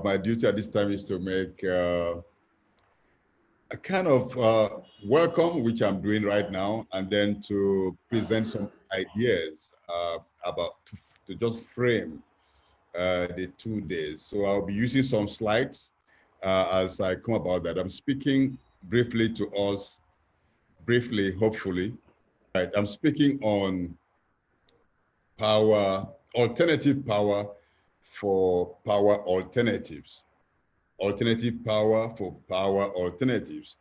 my duty at this time is to make a kind of welcome, which I'm doing right now, and then to present some ideas about to just frame the 2 days. So I'll be using some slides as I come about that. I'm speaking briefly to us, briefly, hopefully. Right, I'm speaking on power, alternative power for power alternatives. Alternative power for power alternatives.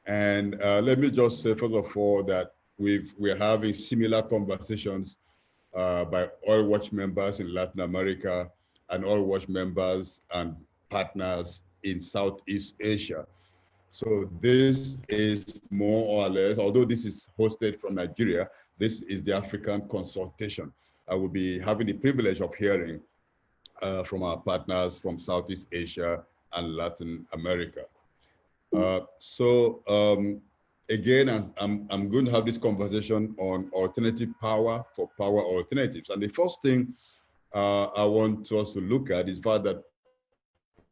And let me just say, first of all, that we're having similar conversations by Oil Watch members in Latin America and Oil Watch members and partners in Southeast Asia. So this is more or less, although this is hosted from Nigeria, this is the African consultation. I will be having the privilege of hearing from our partners from Southeast Asia and Latin America. Again, I'm going to have this conversation on alternative power for power alternatives. And the first thing I want us to look at is that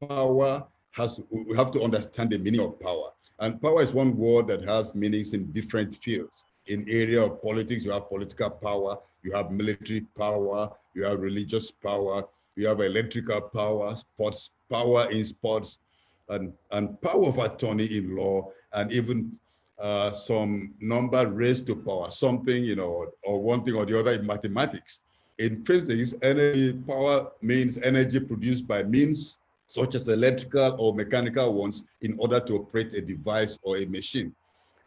power we have to understand the meaning of power. And power is one word that has meanings in different fields. In area of politics, you have political power, you have military power, you have religious power, you have electrical power, sports power in sports, and power of attorney in law, and even some number raised to power, something, or one thing or the other in mathematics. In physics, energy power means energy produced by means such as electrical or mechanical ones in order to operate a device or a machine.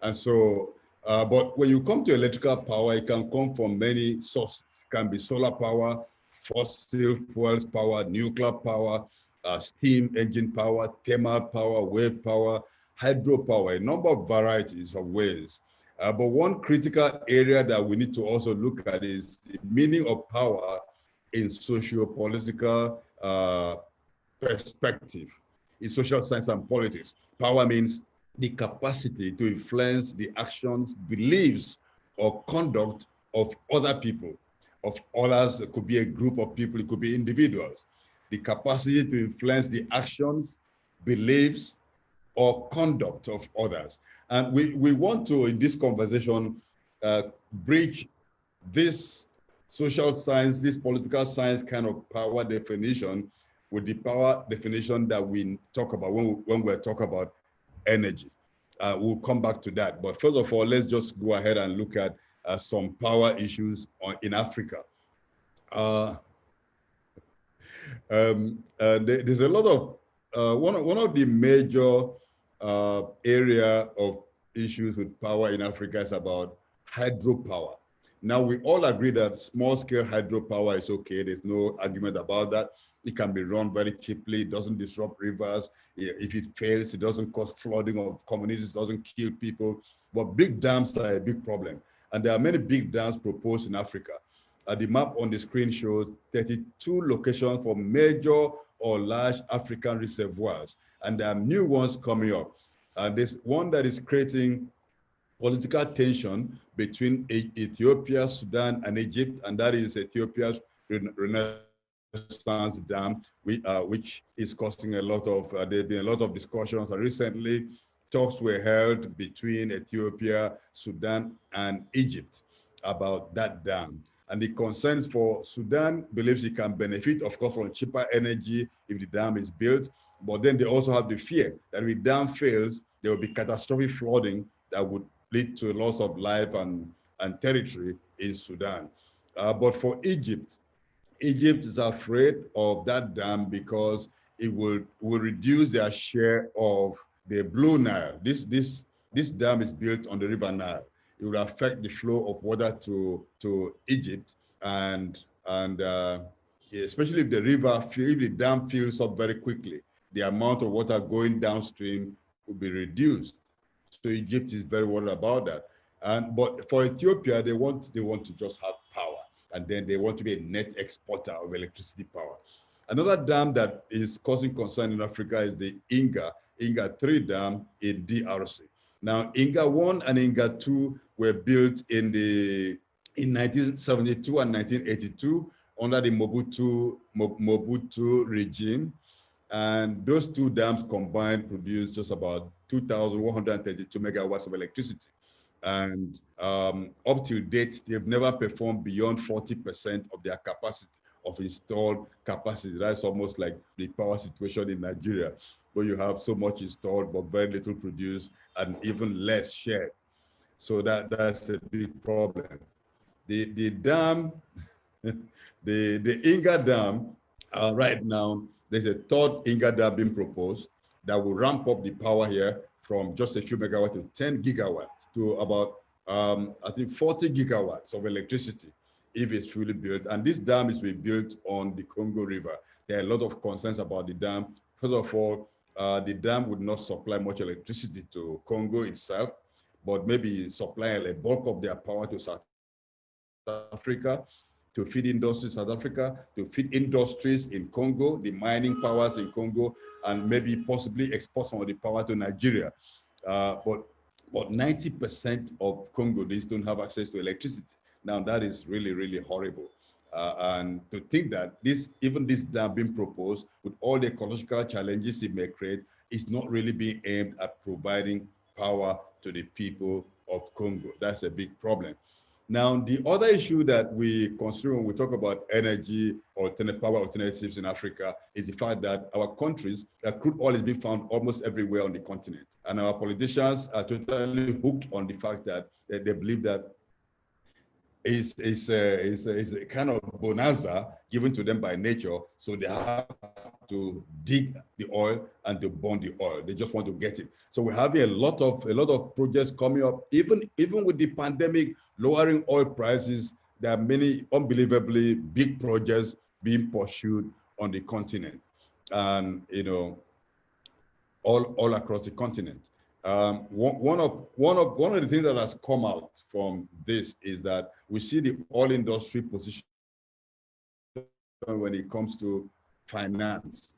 And so, but when you come to electrical power, it can come from many sources. It can be solar power, fossil fuels power, nuclear power, steam engine power, thermal power, wave power, hydropower, a number of varieties of ways. But one critical area that we need to also look at is the meaning of power in socio-political perspective. In social science and politics, power means the capacity to influence the actions, beliefs, or conduct of other people, of others. It could be a group of people, it could be individuals. The capacity to influence the actions, beliefs, or conduct of others. And we want to, in this conversation, bridge this social science, this political science kind of power definition with the power definition that we talk about when we talk about energy. We'll come back to that. But first of all, let's just go ahead and look at some power issues in Africa. There's a lot of, one of the major area of issues with power in Africa is about hydropower. Now, we all agree that small-scale hydropower is okay. There's no argument about that. It can be run very cheaply. It doesn't disrupt rivers. If it fails, it doesn't cause flooding of communities. It doesn't kill people. But big dams are a big problem. And there are many big dams proposed in Africa. The map on the screen shows 32 locations for major or large African reservoirs. And there are new ones coming up. There's one that is creating political tension between Ethiopia, Sudan, and Egypt, and that is Ethiopia's Renaissance Dam, which is causing a lot of, there's been a lot of discussions, and recently talks were held between Ethiopia, Sudan, and Egypt about that dam. And the concerns for Sudan believes it can benefit, of course, from cheaper energy if the dam is built, but then they also have the fear that if the dam fails, there will be catastrophic flooding that would lead to loss of life and territory in Sudan. But for Egypt, Egypt is afraid of that dam because it will reduce their share of the Blue Nile. This dam is built on the River Nile. It will affect the flow of water to Egypt, and especially if the dam fills up very quickly, the amount of water going downstream will be reduced. So Egypt is very worried about that. But for Ethiopia, they want to just have power, and then they want to be a net exporter of electricity power. Another dam that is causing concern in Africa is the Inga 3 dam in DRC. Now, Inga 1 and Inga 2 were built in 1972 and 1982 under the Mobutu regime. And those two dams combined produce just about 2,132 megawatts of electricity. And up till date, they've never performed beyond 40% of their capacity, of installed capacity. That's almost like the power situation in Nigeria, where you have so much installed, but very little produced and even less shared. So that's a big problem. The dam, the Inga Dam, right now, there's a third Inga Dam being proposed that will ramp up the power here from just a few megawatts to 10 gigawatts to about, I think, 40 gigawatts of electricity if it's fully built. And this dam is being built on the Congo River. There are a lot of concerns about the dam. First of all, the dam would not supply much electricity to Congo itself, but maybe supply a bulk of their power to South Africa, to feed industries in South Africa, to feed industries in Congo, the mining powers in Congo, and maybe possibly export some of the power to Nigeria. But 90% of Congolese don't have access to electricity. Now that is really, really horrible. And to think that even this dam being proposed with all the ecological challenges it may create is not really being aimed at providing power to the people of Congo. That's a big problem. Now, the other issue that we consider when we talk about energy or power alternatives in Africa is the fact that our countries, crude oil is being found almost everywhere on the continent. And our politicians are totally hooked on the fact that they believe that is a kind of bonanza given to them by nature, so they have to dig the oil and to burn the oil. They just want to get it. So we're having a lot of projects coming up. Even with the pandemic lowering oil prices, there are many unbelievably big projects being pursued on the continent, and all across the continent. One of the things that has come out from this is that we see the oil industry position when it comes to finance.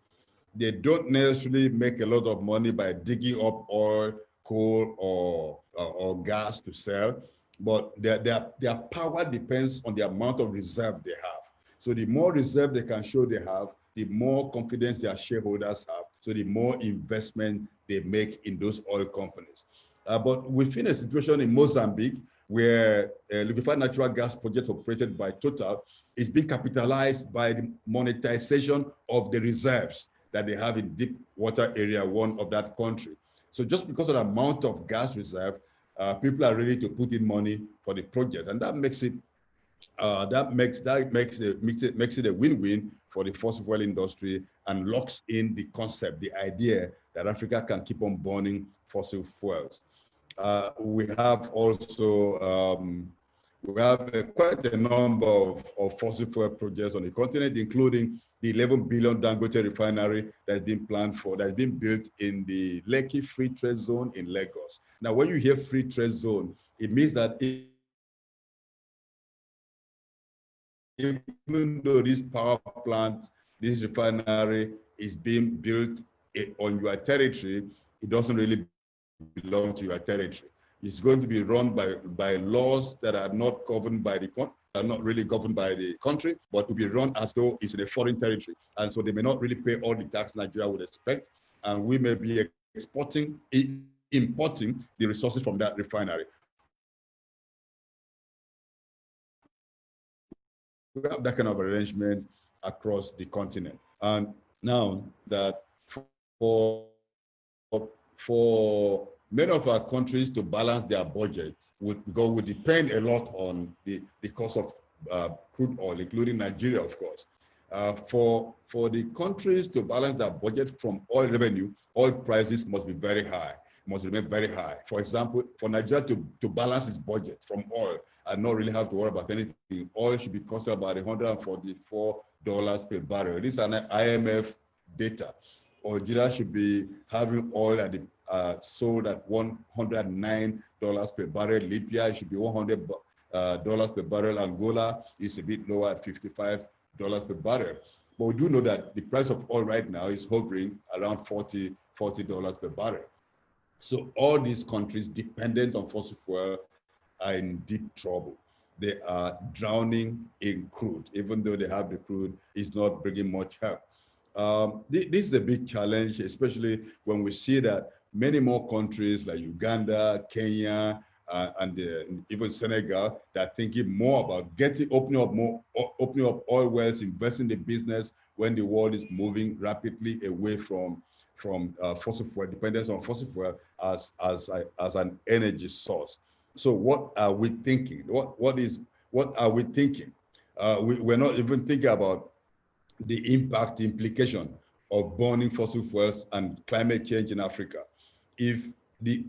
They don't necessarily make a lot of money by digging up oil, coal, or gas to sell, but their power depends on the amount of reserve they have. So the more reserve they can show they have, the more confidence their shareholders have, so the more investment they make in those oil companies. But we've seen a situation in Mozambique where liquefied natural gas project operated by Total is being capitalized by the monetization of the reserves that they have in deep water area one of that country. So just because of the amount of gas reserve, people are ready to put in money for the project, and that makes it makes it a win-win for the fossil fuel industry and locks in the concept, the idea that Africa can keep on burning fossil fuels. We have also quite a number of fossil fuel projects on the continent, including the 11 billion Dangote refinery that's been built in the Lekki Free Trade Zone in Lagos. Now, when you hear Free Trade Zone, it means that even though this power plant, this refinery is being built on your territory, it doesn't really belong to your territory. It's going to be run by laws that are not governed by the country, are not really governed by the country, but to be run as though it's in a foreign territory. And so they may not really pay all the tax Nigeria would expect. And we may be importing the resources from that refinery. We have that kind of arrangement across the continent. And now that for many of our countries to balance their budget would depend a lot on the cost of crude oil, including Nigeria, of course. For the countries to balance their budget from oil revenue, oil prices must be very high, must remain very high. For example, for Nigeria to balance its budget from oil and not really have to worry about anything, oil should be costing about $144 per barrel. This is an IMF data. Nigeria should be having oil at sold at $109 per barrel. Libya should be $100 per barrel. Angola is a bit lower at $55 per barrel. But we do know that the price of oil right now is hovering around $40 per barrel. So all these countries dependent on fossil fuel are in deep trouble. They are drowning in crude. Even though they have the crude, it's not bringing much help. This is a big challenge, especially when we see that many more countries like Uganda, Kenya, and even Senegal, that are thinking more about opening up oil wells, investing in the business when the world is moving rapidly away from fossil fuel, dependence on fossil fuel as an energy source. So what are we thinking? What are we thinking? We're not even thinking about the impact, the implication of burning fossil fuels and climate change in Africa. If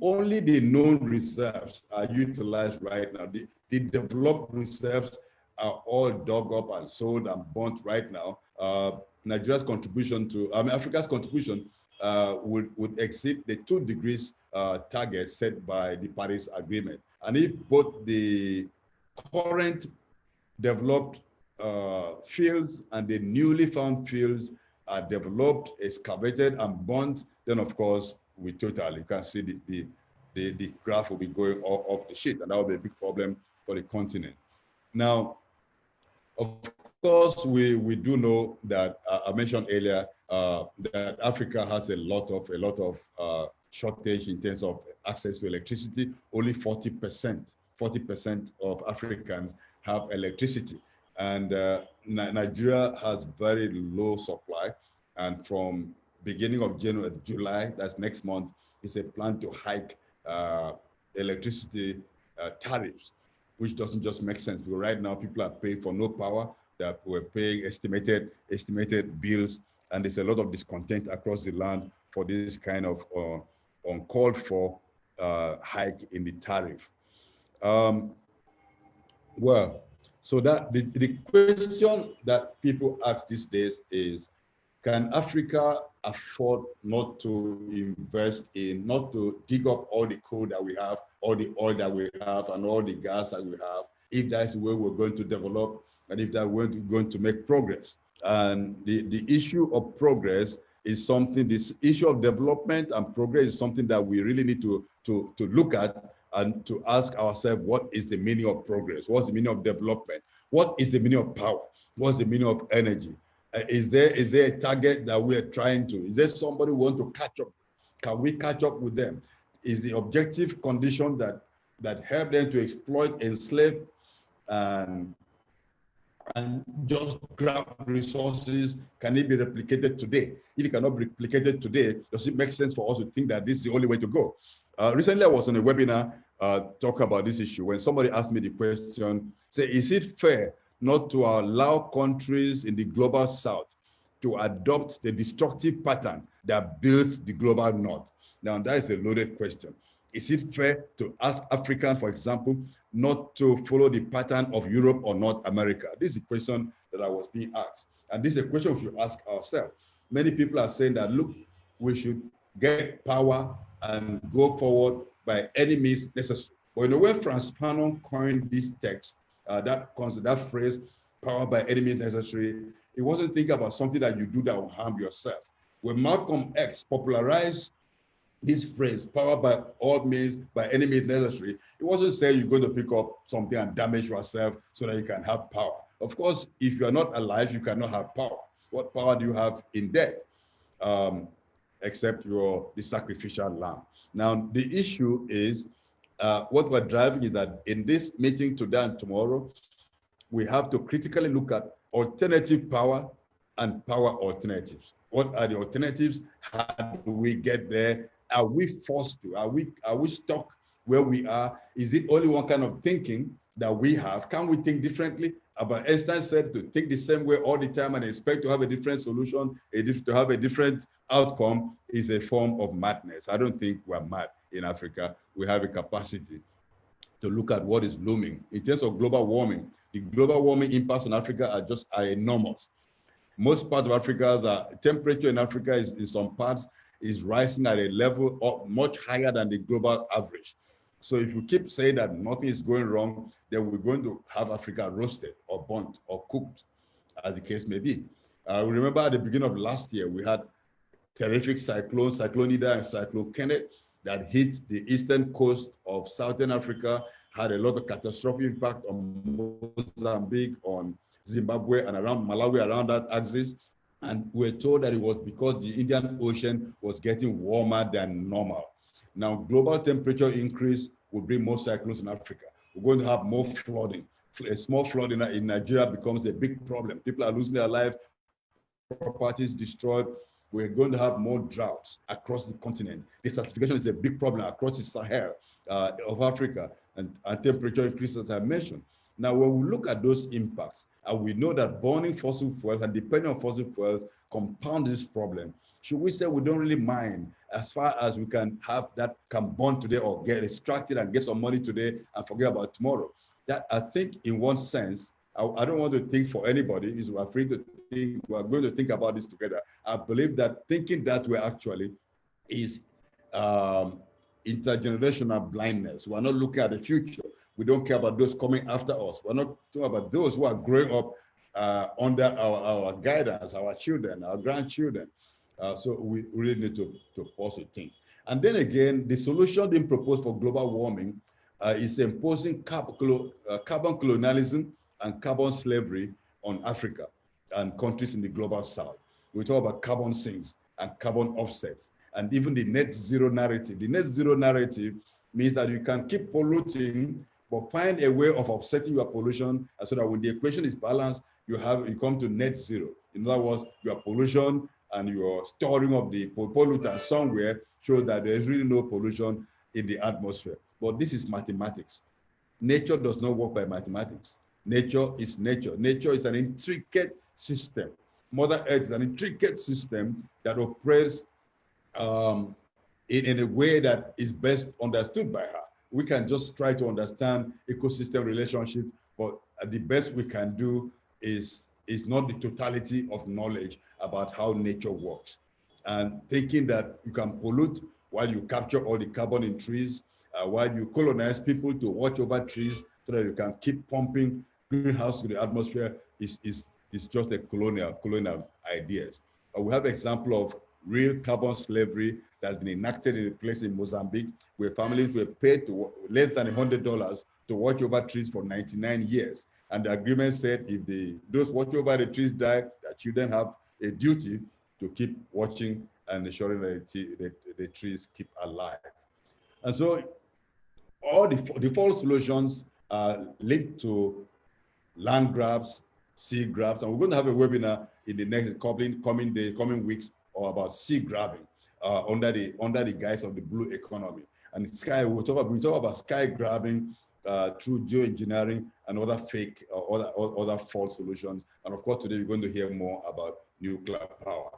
only the known reserves are utilized right now, the developed reserves are all dug up and sold and burnt right now, Nigeria's contribution Africa's contribution would exceed the 2 degrees target set by the Paris Agreement. And if both the current developed fields and the newly found fields are developed, excavated, and burnt, then of course you can see the graph will be going off the sheet, and that will be a big problem for the continent. Now, of course, we do know that I mentioned earlier that Africa has a lot of shortage in terms of access to electricity. Only 40% of Africans have electricity, and Nigeria has very low supply. And from beginning of July, that's next month, is a plan to hike electricity tariffs, which doesn't just make sense, because right now people are paying for no power, that we're paying estimated bills, and there's a lot of discontent across the land for this kind of uncalled for hike in the tariff. Well, so that the question that people ask these days is, can Africa afford not to invest in, not to dig up all the coal that we have, all the oil that we have, and all the gas that we have, if that's the way we're going to develop, and if that we're going to make progress? And the issue of progress is something, this issue of development and progress is something that we really need to look at and to ask ourselves, what is the meaning of progress? What's the meaning of development? What is the meaning of power? What's the meaning of energy? Is there a target that we are trying to? Is there somebody we want to catch up? Can we catch up with them? Is the objective condition that help them to exploit, enslave, and just grab resources, can it be replicated today? If it cannot be replicated today, does it make sense for us to think that this is the only way to go? Recently, I was on a webinar talk about this issue when somebody asked me the question, say, is it fair not to allow countries in the global south to adopt the destructive pattern that built the global north? Now, that is a loaded question. Is it fair to ask Africans, for example, not to follow the pattern of Europe or North America? This is a question that I was being asked. And this is a question we should ask ourselves. Many people are saying that, look, we should get power and go forward by any means necessary. But you know, when Frantz Fanon coined this text, that phrase, power by any means necessary, he wasn't thinking about something that you do that will harm yourself. When Malcolm X popularized this phrase, power by all means, by any means necessary, it wasn't saying you're going to pick up something and damage yourself so that you can have power. Of course, if you are not alive, you cannot have power. What power do you have in death? Except you're the sacrificial lamb. Now, the issue is, what we're driving is that in this meeting today and tomorrow, we have to critically look at alternative power and power alternatives. What are the alternatives? How do we get there? Are we forced to? Are we stuck where we are? Is it only one kind of thinking that we have? Can we think differently? But Einstein said to think the same way all the time and expect to have a different solution, to have a different outcome is a form of madness. I don't think we're mad in Africa. We have a capacity to look at what is looming. In terms of global warming, the global warming impacts on Africa are enormous. Most parts of Africa, temperature in Africa is in some parts is rising at a level much higher than the global average. So if you keep saying that nothing is going wrong, then we're going to have Africa roasted or burnt or cooked, as the case may be. We remember at the beginning of last year, we had terrific cyclones, Cyclone Ida and Cyclone Kenneth, that hit the eastern coast of Southern Africa, had a lot of catastrophic impact on Mozambique, on Zimbabwe, and around Malawi, around that axis. And we're told that it was because the Indian Ocean was getting warmer than normal. Now, global temperature increase will bring more cyclones in Africa. We're going to have more flooding. A small flood in Nigeria becomes a big problem. People are losing their lives, properties destroyed. We're going to have more droughts across the continent. Desertification is a big problem across the Sahel of Africa, and temperature increase, as I mentioned. Now, when we look at those impacts, and we know that burning fossil fuels and depending on fossil fuels compound this problem, should we say we don't really mind as far as we can have that can burn today or get extracted and get some money today and forget about tomorrow? That, I think, in one sense, I don't want to think for anybody, is we're free to think, we're going to think about this together. I believe that thinking that way actually is intergenerational blindness. We're not looking at the future. We don't care about those coming after us. We're not talking about those who are growing up under our guidance, our children, our grandchildren. So we really need to pause to think. And then again, the solution being proposed for global warming is imposing carbon colonialism and carbon slavery on Africa and countries in the global south. We talk about carbon sinks and carbon offsets, and even the net zero narrative. The net zero narrative means that you can keep polluting, but find a way of offsetting your pollution, so that when the equation is balanced, you come to net zero. In other words, your pollution and your storing of the pollutants somewhere shows that there is really no pollution in the atmosphere. But this is mathematics. Nature does not work by mathematics. Nature is nature. Nature is an intricate system. Mother Earth is an intricate system that operates in a way that is best understood by her. We can just try to understand ecosystem relationship, but the best we can do is not the totality of knowledge about how nature works. And thinking that you can pollute while you capture all the carbon in trees, while you colonize people to watch over trees so that you can keep pumping greenhouse to the atmosphere is just a colonial ideas. We have example of real carbon slavery that's been enacted in a place in Mozambique, where families were paid to less than $100 to watch over trees for 99 years. And the agreement said if those watch over the trees die, the children have a duty to keep watching and ensuring that the trees keep alive. And so all the false solutions are linked to land grabs, sea grabs, and we're going to have a webinar in the next coming weeks about sea grabbing under the guise of the blue economy. And we talk about sky grabbing through geoengineering and other fake other false solutions. And of course, today we're going to hear more about nuclear power.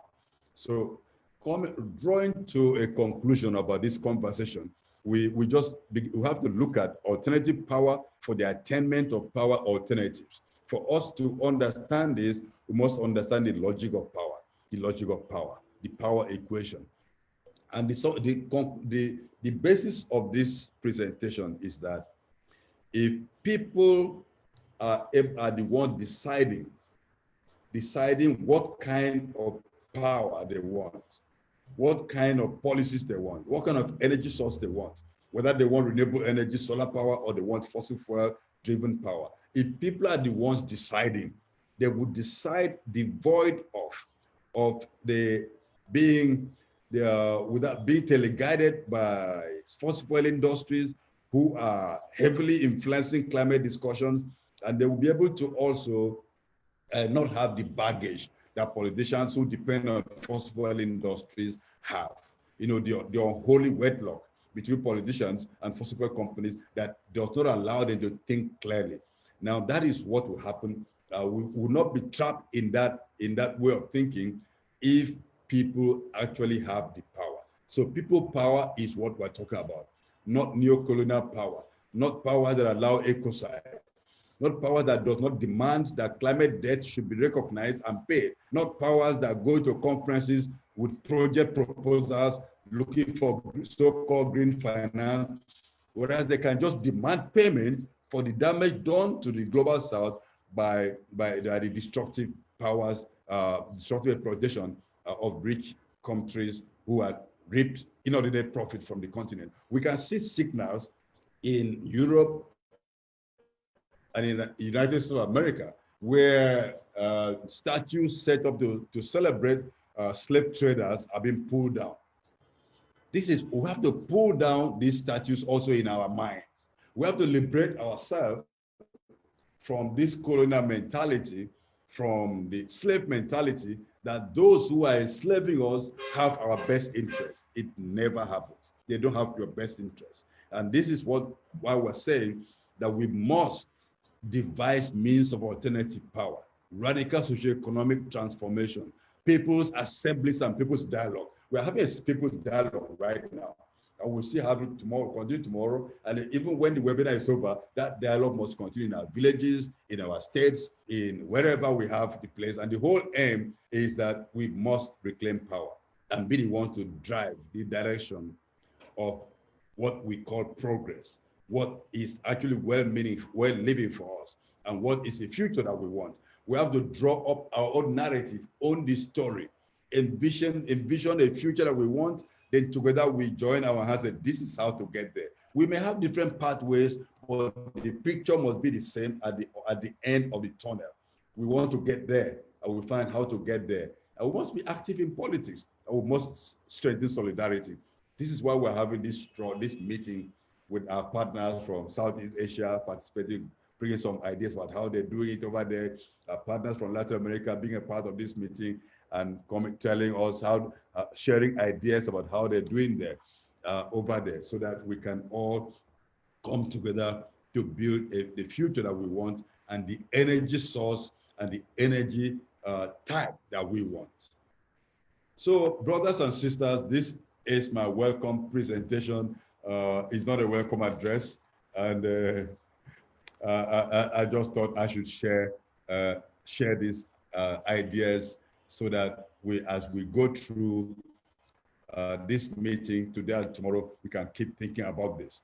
So, drawing to a conclusion about this conversation, we have to look at alternative power for the attainment of power alternatives. For us to understand this, we must understand the logic of power, the power equation. And the basis of this presentation is that if people are the ones deciding what kind of power they want, what kind of policies they want, what kind of energy source they want, whether they want renewable energy, solar power, or they want fossil fuel driven power. If people are the ones deciding, they would decide devoid of without being teleguided by fossil fuel industries who are heavily influencing climate discussions, and they will be able to also not have the baggage that politicians who depend on fossil fuel industries have. You know, the unholy wedlock between politicians and fossil fuel companies that does not allow them to think clearly. Now, that is what will happen. We will not be trapped in that way of thinking if people actually have the power. So people power is what we're talking about, not neo-colonial power, not power that allow ecocide, not power that does not demand that climate debt should be recognized and paid, not powers that go to conferences with project proposals looking for so-called green finance, whereas they can just demand payment for the damage done to the global south by the destructive powers, destructive exploitation of rich countries who are reaped inordinate profit from the continent. We can see signals in Europe and in the United States of America, where statues set up to celebrate slave traders are being pulled down. We have to pull down these statues also in our minds. We have to liberate ourselves from this colonial mentality, from the slave mentality, that those who are enslaving us have our best interest. It never happens. They don't have your best interest. And this is why we're saying that we must devise means of alternative power, radical socioeconomic transformation, people's assemblies and people's dialogue. We're having a people's dialogue right now. And we'll still have it tomorrow, continue tomorrow. And even when the webinar is over, that dialogue must continue in our villages, in our states, in wherever we have the place. And the whole aim is that we must reclaim power and be the one to drive the direction of what we call progress, what is actually well-meaning, well-living for us, and what is the future that we want. We have to draw up our own narrative, own the story, envision a future that we want. Then together we join our hands and this is how to get there. We may have different pathways, but the picture must be the same at the end of the tunnel. We want to get there, and we find how to get there. And we must be active in politics, and we must strengthen solidarity. This is why we're having this meeting with our partners from Southeast Asia participating, bringing some ideas about how they're doing it over there. Our partners from Latin America being a part of this meeting and telling us how, sharing ideas about how they're doing there over there, so that we can all come together to build the future that we want and the energy source and the energy type that we want. So, brothers and sisters, this is my welcome presentation. It's not a welcome address, and I just thought I should share these ideas so that as we go through this meeting today and tomorrow, we can keep thinking about this.